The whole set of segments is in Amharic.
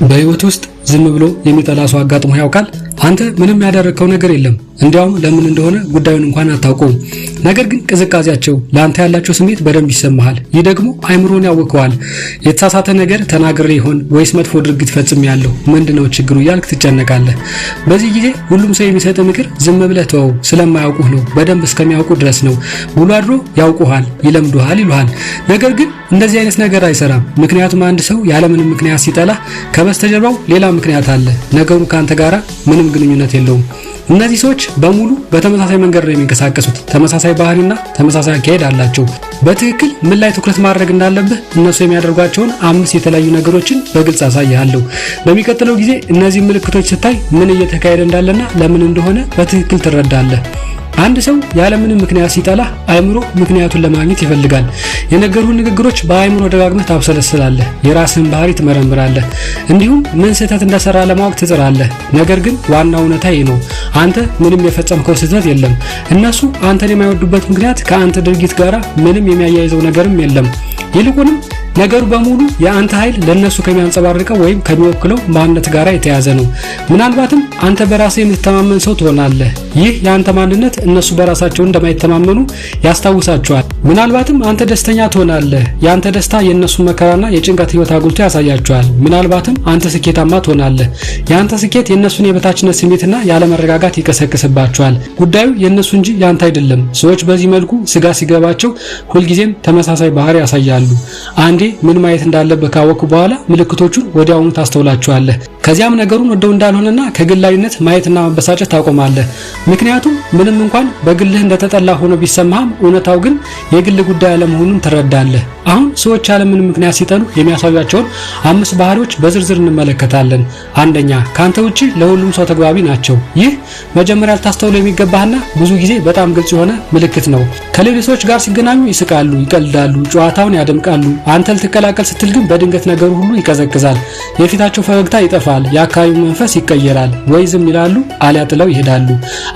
በህይወት ውስጥ ዝም ብሎ የሚጠላ ሰው አጋጥሞ ያውቃል? አንተ ምንም ያደረከው ነገር የለም፣ እንዲያውም ለምን እንደሆነ ጉዳዩን እንኳን አታውቀውም። ነገር ግን ቅዝቃዜያቸው ለአንተ ያላቸው ስሜት በደንብ ይሰማሃል። ይህ ደግሞ አይምሮን ያውከዋል። የተሳሳተ ነገር ተናግሬ ይሆን ወይስ መጥፎ ድርጊት ፈጽሜያለሁ? ምንድነው ችግሩ እያልክ ትጨነቃለህ። በዚህ ጊዜ ሁሉም ሰው የሚሰጥ ምክር ዝም ብለህ ተወው፣ ስለማያውቁህ ነው፣ በደንብ እስከሚያውቁ ድረስ ነው። ውሎ አድሮ ያውቁሃል፣ ይለምዱሃል ይሉሃል። ነገር ግን እንደዚህ አይነት ነገር አይሰራም። ምክንያቱም አንድ ሰው ያለምንም ምክንያት ሲጠላ ከበስተጀርባው ሌላ ምክንያት አለ። ነገሩ ካንተ ጋራ ምንም ግንኙነት የለውም። እነዚህ ሰዎች በሙሉ በተመሳሳይ መንገድ ነው የሚንቀሳቀሱት። ተመሳሳይ ባህሪና ተመሳሳይ አካሄድ አላቸው። በትክክል ምን ላይ ትኩረት ማድረግ እንዳለብህ እነሱ የሚያደርጓቸውን 5 የተለያዩ ነገሮችን በግልጽ አሳይሃለሁ። በሚቀጥለው ጊዜ እነዚህ ምልክቶች ስታይ ምን እየተካሄደ እንዳለና ለምን እንደሆነ በትክክል ትረዳለህ። አንድ ሰው ያለምንም ምክንያት ሲጠላ አይምሮ ምክንያቱን ለማግኘት ይፈልጋል። የነገሩን ንግግሮች በአይምሮ ደጋግመህ ታብሰለስላለህ። የራስህን ባህሪ ትመረምራለህ። እንዲሁም ምን ስህተት እንደሰራ ለማወቅ ትጥራለህ። ነገር ግን ዋናው እውነታ ይህ ነው። አንተ ምንም የፈጸምከው ስህተት የለም። እነሱ አንተን የማይወዱበት ምክንያት ከአንተ ድርጊት ጋር ምንም የሚያያይዘው ነገርም የለም። ይልቁንም ነገሩ በሙሉ የአንተ ኃይል ለነሱ ከሚያንጸባርቀው ወይም ከሚወክለው ማንነት ጋር የተያዘ ነው። ምናልባትም አንተ በራስህ የምትተማመን ሰው ትሆናለህ። ይህ የአንተ ማንነት እነሱ በራሳቸው እንደማይተማመኑ ያስታውሳቸዋል። ምናልባትም አንተ ደስተኛ ትሆናለህ። የአንተ ደስታ የእነሱ መከራና የጭንቀት ህይወት አጉልቶ ያሳያቸዋል። ምናልባትም አንተ ስኬታማ ትሆናለህ። የአንተ ስኬት የእነሱን የበታችነት ስሜትና ያለመረጋጋት ይቀሰቅስባቸዋል። ጉዳዩ የእነሱ እንጂ ያንተ አይደለም። ሰዎች በዚህ መልኩ ስጋ ሲገባቸው ሁልጊዜም ተመሳሳይ ባህሪ ያሳያሉ። አንዴ ምን ማየት እንዳለበት ካወቅኩ በኋላ ምልክቶቹን ወዲያውኑ ታስተውላቸዋለህ። ከዚያም ነገሩን ወደው እንዳልሆነና ከግላዊነት ማየትና መበሳጨት ታቆማለህ። ምክንያቱም ምንም እንኳን በግልህ እንደተጠላ ሆኖ ቢሰማህም እውነታው ግን የግል ጉዳይ አለመሆኑን ትረዳለህ። አሁን ሰዎች ያለምንም ምክንያት ሲጠሉ የሚያሳዩአቸውን 5 ባህሪዎች በዝርዝር እንመለከታለን። አንደኛ፣ ካንተ ውጪ ለሁሉም ሰው ተግባቢ ናቸው። ይህ መጀመሪያ ልታስተውለው የሚገባህና ብዙ ጊዜ በጣም ግልጽ የሆነ ምልክት ነው። ከሌሎች ሰዎች ጋር ሲገናኙ ይስቃሉ፣ ይቀልዳሉ፣ ጨዋታውን ያደምቃሉ። አንተ ልትቀላቀል ስትል ግን በድንገት ነገሩ ሁሉ ይቀዘቅዛል። የፊታቸው ፈገግታ ይጠፋል፣ የአካባቢው መንፈስ ይቀየራል። ወይ ዝም ይላሉ አሊያ ጥለው ይሄዳሉ።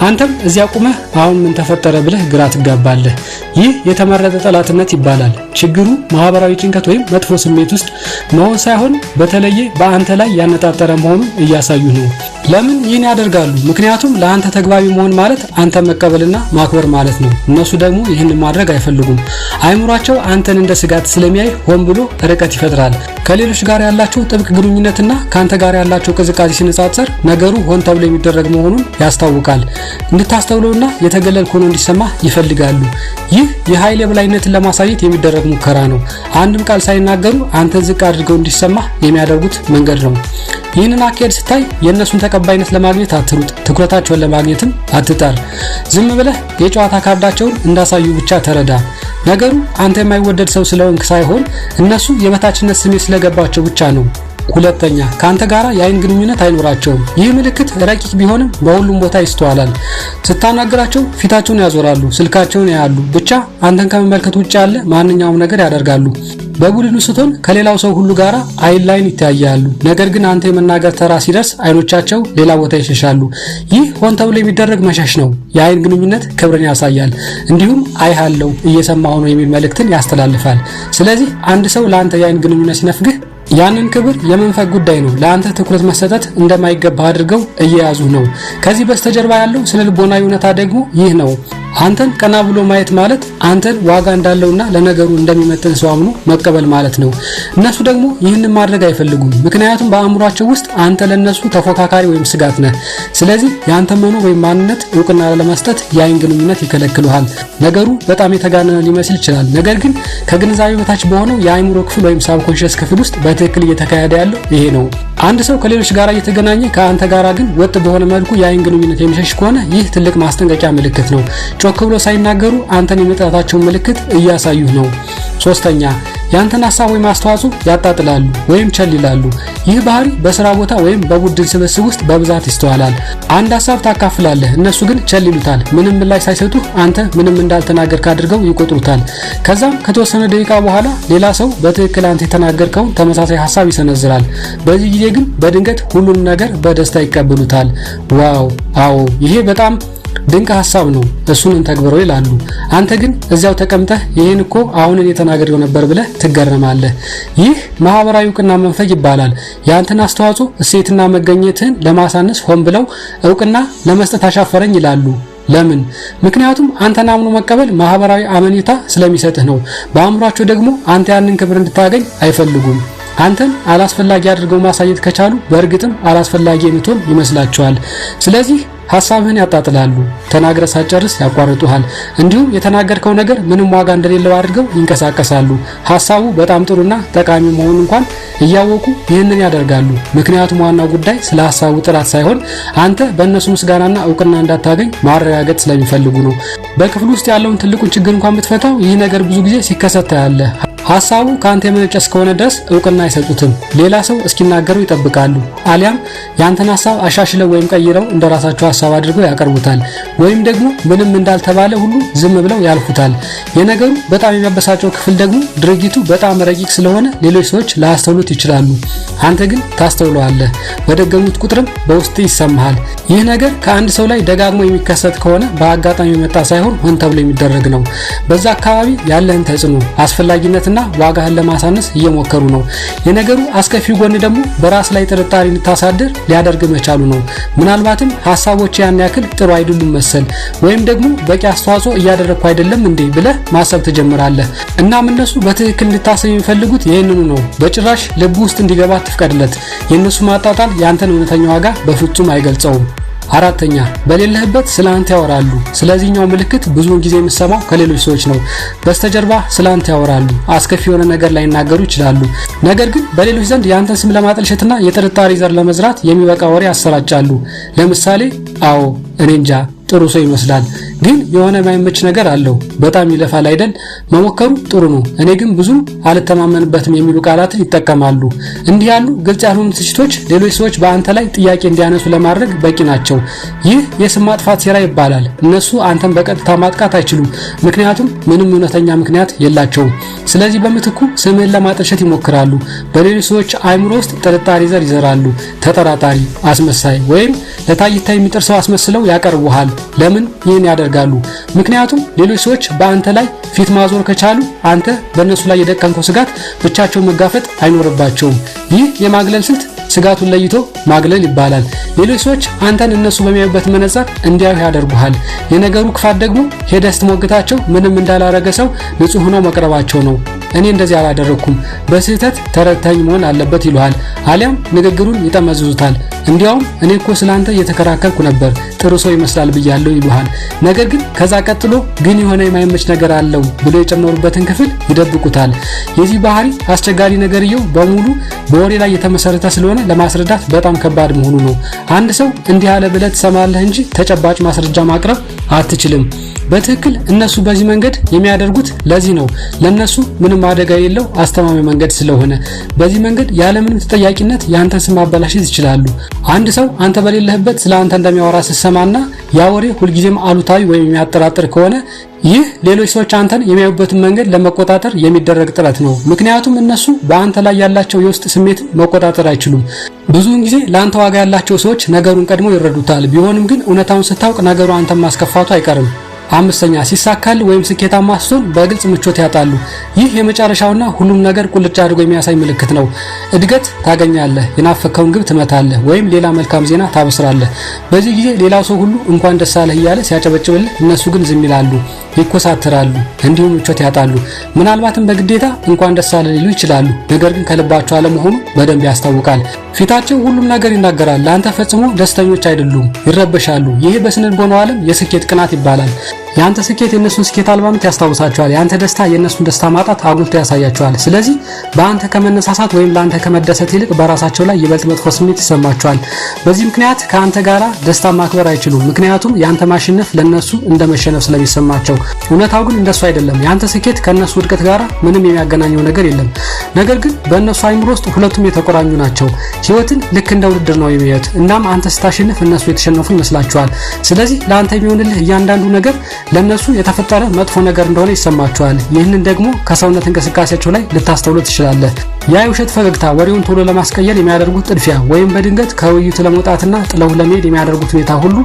አንተም እዚያ ቁመህ አሁን ምን ተፈጠረ ብለህ ግራ ትጋባለህ። ይህ የተመረጠ ጠላትነት ይባላል። ችግሩ ማህበራዊ ጭንቀት ወይም መጥፎ ስሜት ውስጥ መሆን ሳይሆን በተለየ በአንተ ላይ ያነጣጠረ መሆኑን እያሳዩ ነው። ለምን ይህን ያደርጋሉ? ምክንያቱም ለአንተ ተግባቢ መሆን ማለት አንተ መቀበልና ማክበር ማለት ነው። እነሱ ደግሞ ይህን ማድረግ አይፈልጉም። አይምሯቸው አንተን እንደ ስጋት ስለሚያይ ሆን ብሎ ርቀት ይፈጥራል። ከሌሎች ጋር ያላቸው ጥብቅ ግንኙነትና ካንተ ጋር ያላቸው ቅዝቃዜ ሲነጻጸር ነገሩ ሆን ተብሎ የሚደረግ መሆኑን ያስታውቃል። እንድታስተውለውና የተገለልክ ሆኖ እንዲሰማህ ይፈልጋሉ። ይህ የኃይል የበላይነትን ለማሳየት የሚደረግ ሙከራ ነው። አንድም ቃል ሳይናገሩ አንተን ዝቅ አድርገው እንዲሰማህ የሚያደርጉት መንገድ ነው። ይህንን አካሄድ ስታይ የእነሱን ተቀባይነት ለማግኘት አትሩጥ፣ ትኩረታቸውን ለማግኘትም አትጣር። ዝም ብለህ የጨዋታ ካርዳቸውን እንዳሳዩ ብቻ ተረዳ። ነገሩ አንተ የማይወደድ ሰው ስለሆንክ ሳይሆን እነሱ የበታችነት ስሜት ስለገባቸው ብቻ ነው። ሁለተኛ፣ ካንተ ጋራ የአይን ግንኙነት አይኖራቸውም። ይህ ምልክት ረቂቅ ቢሆንም በሁሉም ቦታ ይስተዋላል። ስታናግራቸው ፊታቸውን ያዞራሉ፣ ስልካቸውን ያያሉ፣ ብቻ አንተን ከመመልከት ውጭ ያለ ማንኛውም ነገር ያደርጋሉ። በቡድኑ ስትሆን ከሌላው ሰው ሁሉ ጋራ አይን ላይን ይተያያሉ። ነገር ግን አንተ የመናገር ተራ ሲደርስ አይኖቻቸው ሌላ ቦታ ይሸሻሉ። ይህ ሆን ተብሎ የሚደረግ መሸሽ ነው። የአይን ግንኙነት ክብርን ያሳያል። እንዲሁም አይሃለው እየሰማሁ ነው የሚል መልእክትን ያስተላልፋል። ስለዚህ አንድ ሰው ለአንተ የአይን ግንኙነት ሲነፍግህ ያንን ክብር የመንፈግ ጉዳይ ነው። ለአንተ ትኩረት መሰጠት እንደማይገባ አድርገው እየያዙ ነው። ከዚህ በስተጀርባ ያለው ስነ ልቦናዊ እውነታ ደግሞ ይህ ነው። አንተን ቀና ብሎ ማየት ማለት አንተን ዋጋ እንዳለውና ለነገሩ እንደሚመጥን ሰው አምኖ መቀበል ማለት ነው። እነሱ ደግሞ ይህንን ማድረግ አይፈልጉም። ምክንያቱም በአእምሯቸው ውስጥ አንተ ለነሱ ተፎካካሪ ወይም ስጋት ነህ። ስለዚህ የአንተ መኖር ወይም ማንነት እውቅና ለመስጠት የአይን ግንኙነት ይከለክሉሃል። ነገሩ በጣም የተጋነነ ሊመስል ይችላል። ነገር ግን ከግንዛቤ በታች በሆነው የአእምሮ ክፍል ወይም ሳብኮንሽስ ክፍል ውስጥ በትክክል እየተካሄደ ያለው ይሄ ነው። አንድ ሰው ከሌሎች ጋር እየተገናኘ ከአንተ ጋር ግን ወጥ በሆነ መልኩ የአይን ግንኙነት የሚሸሽ ከሆነ ይህ ትልቅ ማስጠንቀቂያ ምልክት ነው። ጮክ ብሎ ሳይናገሩ አንተን የመጥላታቸውን ምልክት እያሳዩ ነው። ሶስተኛ፣ ያንተን ሐሳብ ወይም አስተዋጽኦ ያጣጥላሉ ወይም ቸል ይላሉ። ይህ ባህሪ በስራ ቦታ ወይም በቡድን ስብስብ ውስጥ በብዛት ይስተዋላል። አንድ ሐሳብ ታካፍላለህ፣ እነሱ ግን ቸል ይሉታል። ምንም ምላሽ ሳይሰጡ አንተ ምንም እንዳልተናገርክ አድርገው ይቆጥሩታል። ከዛም ከተወሰነ ደቂቃ በኋላ ሌላ ሰው በትክክል አንተ የተናገርከውን ተመሳሳይ ሐሳብ ይሰነዝራል። በዚህ ጊዜ ግን በድንገት ሁሉንም ነገር በደስታ ይቀበሉታል። ዋው! አዎ፣ ይሄ በጣም ድንቅ ሐሳብ ነው፣ እሱን እንተግብረው ይላሉ። አንተ ግን እዚያው ተቀምጠህ ይሄን እኮ አሁን እኔ ተናግሬው ነበር ብለህ ትገረማለህ። ይህ ማህበራዊ እውቅና መንፈግ ይባላል። ያንተን አስተዋጽኦ እሴትና መገኘትህን ለማሳነስ ሆን ብለው እውቅና ለመስጠት አሻፈረኝ ይላሉ። ለምን? ምክንያቱም አንተን አምኖ መቀበል ማህበራዊ አመኔታ ስለሚሰጥህ ነው። በአእምሯቸው ደግሞ አንተ ያንን ክብር እንድታገኝ አይፈልጉም። አንተን አላስፈላጊ አድርገው ማሳየት ከቻሉ በእርግጥም አላስፈላጊ የምትሆን ይመስላቸዋል። ስለዚህ ሐሳብህን ያጣጥላሉ። ተናግረህ ሳትጨርስ ያቋርጡሃል። እንዲሁም የተናገርከው ነገር ምንም ዋጋ እንደሌለው አድርገው ይንቀሳቀሳሉ። ሐሳቡ በጣም ጥሩና ጠቃሚ መሆኑን እንኳን እያወቁ ይህንን ያደርጋሉ። ምክንያቱም ዋናው ጉዳይ ስለ ሐሳቡ ጥራት ሳይሆን አንተ በእነሱ ምስጋናና እውቅና እንዳታገኝ ማረጋገጥ ስለሚፈልጉ ነው። በክፍል ውስጥ ያለውን ትልቁን ችግር እንኳን ብትፈታው ይህ ነገር ብዙ ጊዜ ሲከሰት ታያለህ። ሐሳቡ ካንተ የመነጨ እስከሆነ ድረስ እውቅና አይሰጡትም። ሌላ ሰው እስኪናገሩ ይጠብቃሉ። አሊያም ያንተን ሐሳብ አሻሽለው ወይም ቀይረው እንደራሳቸው ሐሳብ አድርገው ያቀርቡታል። ወይም ደግሞ ምንም እንዳልተባለ ሁሉ ዝም ብለው ያልፉታል። የነገሩ በጣም የሚያበሳጨው ክፍል ደግሞ ድርጊቱ በጣም ረቂቅ ስለሆነ ሌሎች ሰዎች ላያስተውሉት ይችላሉ። አንተ ግን ታስተውለዋለህ። በደገሙት ቁጥርም በውስጥ ይሰማሃል። ይህ ነገር ከአንድ ሰው ላይ ደጋግሞ የሚከሰት ከሆነ በአጋጣሚ የመጣ ሳይሆን ሆን ተብሎ የሚደረግ ነው። በዛ አካባቢ ያለህን ተጽዕኖ አስፈላጊነት ዋጋህን ለማሳነስ እየሞከሩ ነው። የነገሩ አስከፊው ጎን ደግሞ በራስ ላይ ጥርጣሬ እንድታሳድር ሊያደርግ መቻሉ ነው። ምናልባትም ሐሳቦች ያን ያክል ጥሩ አይደሉም መሰል ወይም ደግሞ በቂ አስተዋጽኦ እያደረግኩ አይደለም እንዴ ብለህ ማሰብ ትጀምራለህ። እናም እነሱ በትክክል እንድታስብ የሚፈልጉት ይህንኑ ነው። በጭራሽ ልብ ውስጥ እንዲገባ ትፍቀድለት። የእነሱ ማጣጣል ያንተን እውነተኛ ዋጋ በፍጹም አይገልጸውም። አራተኛ፣ በሌለህበት ስለ አንተ ያወራሉ። ስለዚህኛው ምልክት ብዙውን ጊዜ የምሰማው ከሌሎች ሰዎች ነው። በስተጀርባ ስለ አንተ ያወራሉ። አስከፊ የሆነ ነገር ላይናገሩ ይችላሉ። ነገር ግን በሌሎች ዘንድ የአንተን ስም ለማጠልሸትና የጥርጣሬ ዘር ለመዝራት የሚበቃ ወሬ ያሰራጫሉ። ለምሳሌ አዎ፣ እኔ እንጃ፣ ጥሩ ሰው ይመስላል፣ ግን የሆነ የማይመች ነገር አለው። በጣም ይለፋል አይደል? መሞከሩ ጥሩ ነው፣ እኔ ግን ብዙ አልተማመንበትም የሚሉ ቃላትን ይጠቀማሉ። እንዲህ ያሉ ግልጽ ያልሆኑ ትችቶች ሌሎች ሰዎች በአንተ ላይ ጥያቄ እንዲያነሱ ለማድረግ በቂ ናቸው። ይህ የስም ማጥፋት ሴራ ይባላል። እነሱ አንተን በቀጥታ ማጥቃት አይችሉም፣ ምክንያቱም ምንም እውነተኛ ምክንያት የላቸውም። ስለዚህ በምትኩ ስምህን ለማጠልሸት ይሞክራሉ። በሌሎች ሰዎች አእምሮ ውስጥ ጥርጣሬ ዘር ይዘራሉ። ተጠራጣሪ፣ አስመሳይ ወይም ለታይታ የሚጥር ሰው አስመስለው ያቀርቡሃል። ለምን ይህን ያደርጋሉ? ምክንያቱም ሌሎች ሰዎች በአንተ ላይ ፊት ማዞር ከቻሉ አንተ በእነሱ ላይ የደቀንከው ስጋት ብቻቸውን መጋፈጥ አይኖርባቸውም። ይህ የማግለል ስልት ስጋቱን ለይቶ ማግለል ይባላል። ሌሎች ሰዎች አንተን እነሱ በሚያዩበት መነጽር እንዲያዩ ያደርጉሃል። የነገሩ ክፋት ደግሞ ሄደህ ስትሞግታቸው ምንም እንዳላረገ ሰው ንጹህ ሆነው መቅረባቸው ነው። እኔ እንደዚህ አላደረኩም፣ በስህተት ተረድተኝ መሆን አለበት ይሉሃል። አሊያም ንግግሩን ይጠመዝዙታል። እንዲያውም እኔ እኮ ስላንተ እየተከራከርኩ ነበር፣ ጥሩ ሰው ይመስላል ብያለሁ ይሉሃል። ነገር ግን ከዛ ቀጥሎ ግን የሆነ የማይመች ነገር አለው ብሎ የጨመሩበትን ክፍል ይደብቁታል። የዚህ ባህሪ አስቸጋሪ ነገርየው በሙሉ በወሬ ላይ የተመሰረተ ስለሆነ ለማስረዳት በጣም ከባድ መሆኑ ነው። አንድ ሰው እንዲህ ያለ ብለህ ትሰማለህ እንጂ ተጨባጭ ማስረጃ ማቅረብ አትችልም። በትክክል እነሱ በዚህ መንገድ የሚያደርጉት ለዚህ ነው። ለነሱ ምንም አደጋ የሌለው አስተማማኝ መንገድ ስለሆነ በዚህ መንገድ ያለምንም ተጠያቂነት ያንተን ስም ማበላሸት ይችላሉ። አንድ ሰው አንተ በሌለህበት ስለ አንተ እንደሚያወራ ስትሰማና ያ ወሬ ሁልጊዜም አሉታዊ ወይም የሚያጠራጥር ከሆነ ይህ ሌሎች ሰዎች አንተን የሚያዩበትን መንገድ ለመቆጣጠር የሚደረግ ጥረት ነው። ምክንያቱም እነሱ በአንተ ላይ ያላቸው የውስጥ ስሜት መቆጣጠር አይችሉም። ብዙውን ጊዜ ለአንተ ዋጋ ያላቸው ሰዎች ነገሩን ቀድሞ ይረዱታል። ቢሆንም ግን እውነታውን ስታውቅ ነገሩ አንተን ማስከፋቱ አይቀርም። አምስተኛ፣ ሲሳካል ወይም ስኬታማ ስትሆን በግልጽ ምቾት ያጣሉ። ይህ የመጨረሻውና ሁሉም ነገር ቁልጭ አድርጎ የሚያሳይ ምልክት ነው። እድገት ታገኛለህ፣ የናፈከውን ግብ ትመታለህ፣ ወይም ሌላ መልካም ዜና ታበስራለህ። በዚህ ጊዜ ሌላው ሰው ሁሉ እንኳን ደስ አለህ እያለ ሲያጨበጭብልህ፣ እነሱ ግን ዝም ይላሉ፣ ይኮሳትራሉ፣ እንዲሁም ምቾት ያጣሉ። ምናልባትም በግዴታ እንኳን ደስ አለህ ሊሉ ይችላሉ፣ ነገር ግን ከልባቸው አለመሆኑ በደንብ ያስታውቃል። ፊታቸው ሁሉም ነገር ይናገራል። ለአንተ ፈጽሞ ደስተኞች አይደሉም፣ ይረበሻሉ። ይህ በስነልቦናው ዓለም የስኬት ቅናት ይባላል። ያንተ ስኬት የነሱን ስኬት አልባነት ያስታውሳቸዋል። ያንተ ደስታ የነሱን ደስታ ማጣት አጉልቶ ያሳያቸዋል። ስለዚህ በአንተ ከመነሳሳት ወይም ለአንተ ከመደሰት ይልቅ በራሳቸው ላይ ይበልጥ መጥፎ ስሜት ይሰማቸዋል። በዚህ ምክንያት ከአንተ ጋራ ደስታ ማክበር አይችሉም። ምክንያቱም ያንተ ማሸነፍ ለነሱ እንደ መሸነፍ ስለሚሰማቸው። እውነታው ግን እንደሱ አይደለም። ያንተ ስኬት ከነሱ ውድቀት ጋራ ምንም የሚያገናኘው ነገር የለም። ነገር ግን በእነሱ አይምሮ ውስጥ ሁለቱም የተቆራኙ ናቸው። ህይወትን ልክ እንደ ውድድር ነው የሚያዩት። እናም አንተ ስታሸንፍ እነሱ የተሸነፉ ይመስላቸዋል። ስለዚህ ለአንተ የሚሆንልህ እያንዳንዱ ነገር ለነሱ የተፈጠረ መጥፎ ነገር እንደሆነ ይሰማቸዋል። ይህንን ደግሞ ከሰውነት እንቅስቃሴያቸው ላይ ልታስተውሉ ትችላለህ። ያ የውሸት ፈገግታ ወሬውን ቶሎ ለማስቀየር የሚያደርጉት ጥድፊያ ወይም በድንገት ከውይይቱ ለመውጣትና ጥለው ለመሄድ የሚያደርጉት ሁኔታ ሁሉ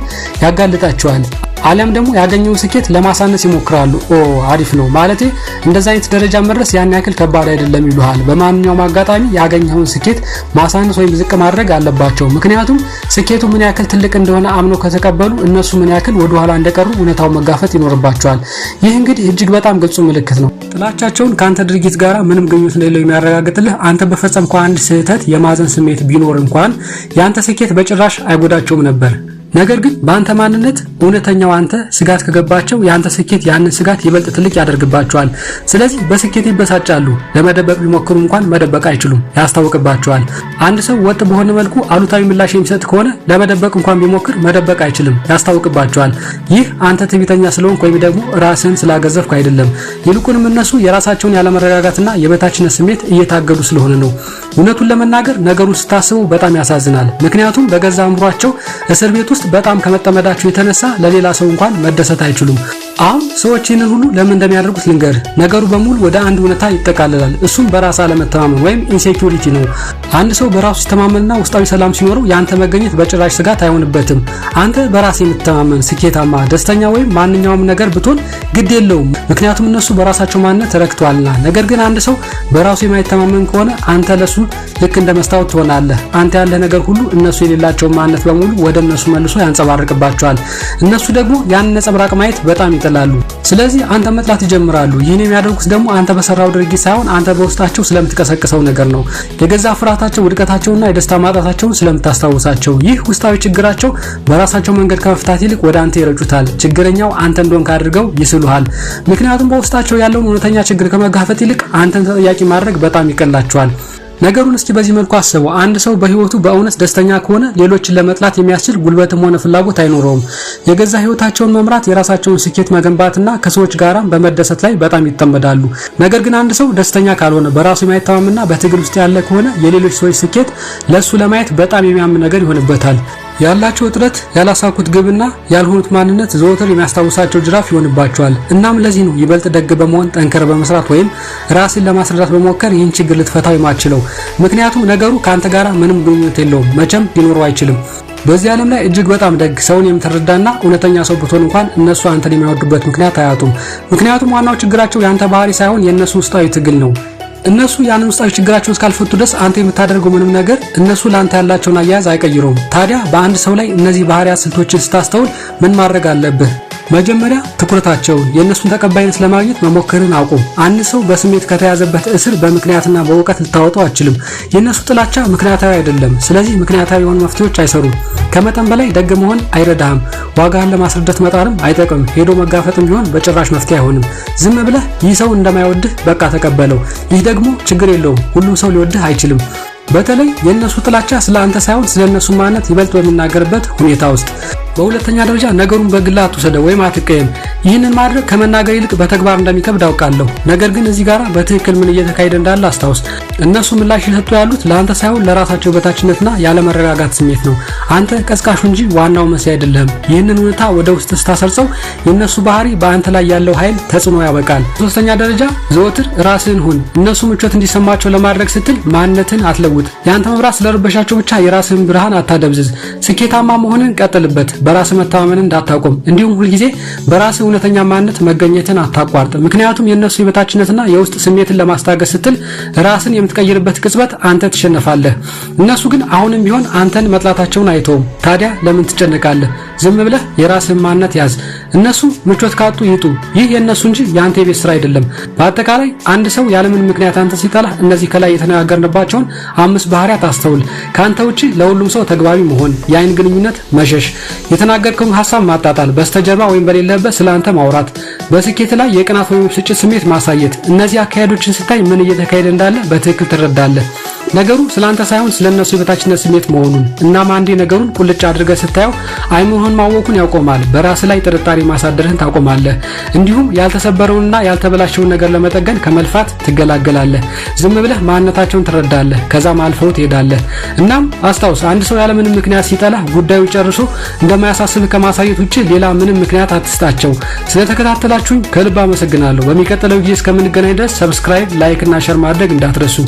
ያጋልጣቸዋል። አለም ደግሞ ያገኘው ስኬት ለማሳነስ ይሞክራሉ። አሪፍ ነው ማለቴ እንደዛ አይነት ደረጃ መድረስ ያን ያክል ከባድ አይደለም ይሉሃል። በማንኛውም አጋጣሚ ያገኘውን ስኬት ማሳነስ ወይም ዝቅ ማድረግ አለባቸው። ምክንያቱም ስኬቱ ምን ያክል ትልቅ እንደሆነ አምነው ከተቀበሉ እነሱ ምን ያክል ወደ ኋላ እንደቀሩ እውነታውን መጋፈጥ ይኖርባቸዋል። ይህ እንግዲህ እጅግ በጣም ግልጹ ምልክት ነው። ጥላቻቸውን ካንተ ድርጊት ጋር ምንም ግንኙነት እንደሌለው የሚያረጋግጥልህ አንተ በፈጸምከው አንድ ስህተት የማዘን ስሜት ቢኖር እንኳን ያንተ ስኬት በጭራሽ አይጎዳቸውም ነበር። ነገር ግን በአንተ ማንነት እውነተኛው አንተ ስጋት ከገባቸው ያንተ ስኬት ያንን ስጋት ይበልጥ ትልቅ ያደርግባቸዋል። ስለዚህ በስኬት ይበሳጫሉ። ለመደበቅ ቢሞክሩ እንኳን መደበቅ አይችሉም፣ ያስታውቅባቸዋል። አንድ ሰው ወጥ በሆነ መልኩ አሉታዊ ምላሽ የሚሰጥ ከሆነ ለመደበቅ እንኳን ቢሞክር መደበቅ አይችልም፣ ያስታውቅባቸዋል። ይህ አንተ ትዕቢተኛ ስለሆንክ ወይም ደግሞ ራስን ስላገዘፍክ አይደለም። ይልቁንም እነሱ የራሳቸውን ያለመረጋጋትና የበታችነት ስሜት እየታገዱ ስለሆነ ነው። እውነቱን ለመናገር ነገሩን ስታስበው በጣም ያሳዝናል። ምክንያቱም በገዛ አእምሯቸው እስር ቤት ውስጥ በጣም ከመጠመዳቸው የተነሳ ለሌላ ሰው እንኳን መደሰት አይችሉም። አሁን ሰዎች ይህንን ሁሉ ለምን እንደሚያደርጉት ልንገር። ነገሩ በሙሉ ወደ አንድ እውነታ ይጠቃልላል። እሱም በራስ አለመተማመን ወይም ኢንሴኪዩሪቲ ነው። አንድ ሰው በራሱ ሲተማመንና ውስጣዊ ሰላም ሲኖረው ያንተ መገኘት በጭራሽ ስጋት አይሆንበትም። አንተ በራስ የምትተማመን ስኬታማ፣ ደስተኛ ወይም ማንኛውም ነገር ብትሆን ግድ የለውም። ምክንያቱም እነሱ በራሳቸው ማንነት ረክተዋልና። ነገር ግን አንድ ሰው በራሱ የማይተማመን ከሆነ አንተ ለሱ ልክ እንደ መስታወት ትሆናለህ። አንተ ያለ ነገር ሁሉ እነሱ የሌላቸው ማንነት በሙሉ ወደ እነሱ መልሶ ያንጸባርቅባቸዋል። እነሱ ደግሞ ያን ነጸብራቅ ማየት በጣም ይጠላሉ። ስለዚህ አንተ መጥላት ይጀምራሉ። ይህን የሚያደርጉት ደግሞ አንተ በሰራው ድርጊት ሳይሆን አንተ በውስጣቸው ስለምትቀሰቅሰው ነገር ነው። የገዛ ፍርሃታቸው፣ ውድቀታቸውና የደስታ ማጣታቸውን ስለምታስታውሳቸው። ይህ ውስጣዊ ችግራቸው በራሳቸው መንገድ ከመፍታት ይልቅ ወደ አንተ ይረጩታል። ችግረኛው አንተ እንደሆንክ አድርገው ይስሉሃል። ምክንያቱም በውስጣቸው ያለውን እውነተኛ ችግር ከመጋፈጥ ይልቅ አንተን ተጠያቂ ማድረግ በጣም ይቀላቸዋል። ነገሩን እስኪ በዚህ መልኩ አስበው። አንድ ሰው በህይወቱ በእውነት ደስተኛ ከሆነ ሌሎችን ለመጥላት የሚያስችል ጉልበትም ሆነ ፍላጎት አይኖረውም። የገዛ ህይወታቸውን መምራት፣ የራሳቸውን ስኬት መገንባትና ከሰዎች ጋራ በመደሰት ላይ በጣም ይጠመዳሉ። ነገር ግን አንድ ሰው ደስተኛ ካልሆነ፣ በራሱ የማይተማመንና በትግል ውስጥ ያለ ከሆነ የሌሎች ሰዎች ስኬት ለሱ ለማየት በጣም የሚያም ነገር ይሆንበታል። ያላቸው እጥረት፣ ያላሳኩት ግብና ያልሆኑት ማንነት ዘወትር የሚያስታውሳቸው ጅራፍ ይሆንባቸዋል። እናም ለዚህ ነው ይበልጥ ደግ በመሆን ጠንከር በመስራት ወይም ራስን ለማስረዳት በመሞከር ይህን ችግር ልትፈታው የማትችለው። ምክንያቱም ነገሩ ከአንተ ጋር ምንም ግንኙነት የለውም፣ መቼም ሊኖረው አይችልም። በዚህ ዓለም ላይ እጅግ በጣም ደግ ሰውን የምትረዳና እውነተኛ ሰው ብትሆን እንኳን እነሱ አንተን የሚያወዱበት ምክንያት አያጡም። ምክንያቱም ዋናው ችግራቸው ያንተ ባህሪ ሳይሆን የእነሱ ውስጣዊ ትግል ነው። እነሱ ያንን ውስጣዊ ችግራቸውን እስካልፈቱ ድረስ አንተ የምታደርገው ምንም ነገር እነሱ ላንተ ያላቸውን አያያዝ አይቀይሩም። ታዲያ በአንድ ሰው ላይ እነዚህ ባህሪያት ስልቶችን ስታስተውል ምን ማድረግ አለብህ? መጀመሪያ ትኩረታቸውን፣ የእነሱን ተቀባይነት ለማግኘት መሞከርን አቁም። አንድ ሰው በስሜት ከተያዘበት እስር በምክንያትና በእውቀት ልታወጣው አትችልም። የእነሱ ጥላቻ ምክንያታዊ አይደለም። ስለዚህ ምክንያታዊ የሆኑ መፍትሄዎች አይሰሩም። ከመጠን በላይ ደግ መሆን አይረዳህም። ዋጋህን ለማስረዳት መጣርም አይጠቅም። ሄዶ መጋፈጥም ቢሆን በጭራሽ መፍትሄ አይሆንም። ዝም ብለህ ይህ ሰው እንደማይወድህ በቃ ተቀበለው። ይህ ደግሞ ችግር የለውም። ሁሉም ሰው ሊወድህ አይችልም። በተለይ የእነሱ ጥላቻ ስለ አንተ ሳይሆን ስለ እነሱ ማንነት ይበልጥ በሚናገርበት ሁኔታ ውስጥ። በሁለተኛ ደረጃ ነገሩን በግል አትውሰደው ወይም አትቀየም። ይህንን ማድረግ ከመናገር ይልቅ በተግባር እንደሚከብድ አውቃለሁ። ነገር ግን እዚህ ጋር በትክክል ምን እየተካሄደ እንዳለ አስታውስ። እነሱ ምላሽ እየሰጡ ያሉት ለአንተ ሳይሆን ለራሳቸው በታችነትና ያለመረጋጋት ስሜት ነው። አንተ ቀስቃሹ እንጂ ዋናው መሲህ አይደለህም። ይህንን ሁኔታ ወደ ውስጥ ስታሰርጸው የእነሱ ባህሪ በአንተ ላይ ያለው ኃይል ተጽዕኖ ያበቃል። ሶስተኛ ደረጃ ዘወትር ራስህን ሁን። እነሱ ምቾት እንዲሰማቸው ለማድረግ ስትል ማንነትን አትለውጥ። የአንተ መብራት ስለረበሻቸው ብቻ የራስህን ብርሃን አታደብዝዝ። ስኬታማ መሆንን ቀጥልበት። በራስ መተማመንን እንዳታቆም። እንዲሁም ሁልጊዜ በራስ እውነተኛ ማንነት መገኘትን አታቋርጥ። ምክንያቱም የነሱ የበታችነትና የውስጥ ስሜትን ለማስታገስ ስትል ራስን የምትቀይርበት ቅጽበት አንተ ትሸነፋለህ። እነሱ ግን አሁንም ቢሆን አንተን መጥላታቸውን አይተውም። ታዲያ ለምን ትጨነቃለህ? ዝም ብለህ የራስህን ማንነት ያዝ። እነሱ ምቾት ካጡ ይጡ። ይህ የነሱ እንጂ ያንተ የቤት ስራ አይደለም። በአጠቃላይ አንድ ሰው ያለምን ምክንያት አንተ ሲጠላ እነዚህ ከላይ የተነጋገርንባቸውን 5 ባህሪያት አስተውል። ካንተ ውጪ ለሁሉም ሰው ተግባቢ መሆን፣ የአይን ግንኙነት መሸሽ፣ የተናገርከውን ሐሳብ ማጣጣል፣ በስተጀርባ ወይም በሌለበት ስለአንተ ማውራት፣ በስኬት ላይ የቅናት ወይም ብስጭት ስሜት ማሳየት። እነዚህ አካሄዶችን ስታይ ምን እየተካሄደ እንዳለ በትክክል ትረዳለህ። ነገሩ ስላንተ ሳይሆን ስለነሱ የበታችነት ስሜት መሆኑን። እናም አንዴ ነገሩን ቁልጭ አድርገህ ስታየው አይምሮህን ማወቁን ያቆማል። በራስ ላይ ጥርጣሬ ማሳደርህን ታቆማለህ። እንዲሁም ያልተሰበረውንና ያልተበላሸውን ነገር ለመጠገን ከመልፋት ትገላገላለህ። ዝም ብለህ ማንነታቸውን ትረዳለህ፣ ከዛም አልፈው ትሄዳለህ። እናም አስታውስ፣ አንድ ሰው ያለምንም ምክንያት ሲጠላህ ጉዳዩ ጨርሶ እንደማያሳስብህ ከማሳየት ውጪ ሌላ ምንም ምክንያት አትስጣቸው። ስለተከታተላችሁኝ ከልብ አመሰግናለሁ። በሚቀጥለው ጊዜ እስከምንገናኝ ድረስ ሰብስክራይብ፣ ላይክ እና ሼር ማድረግ እንዳትረሱ።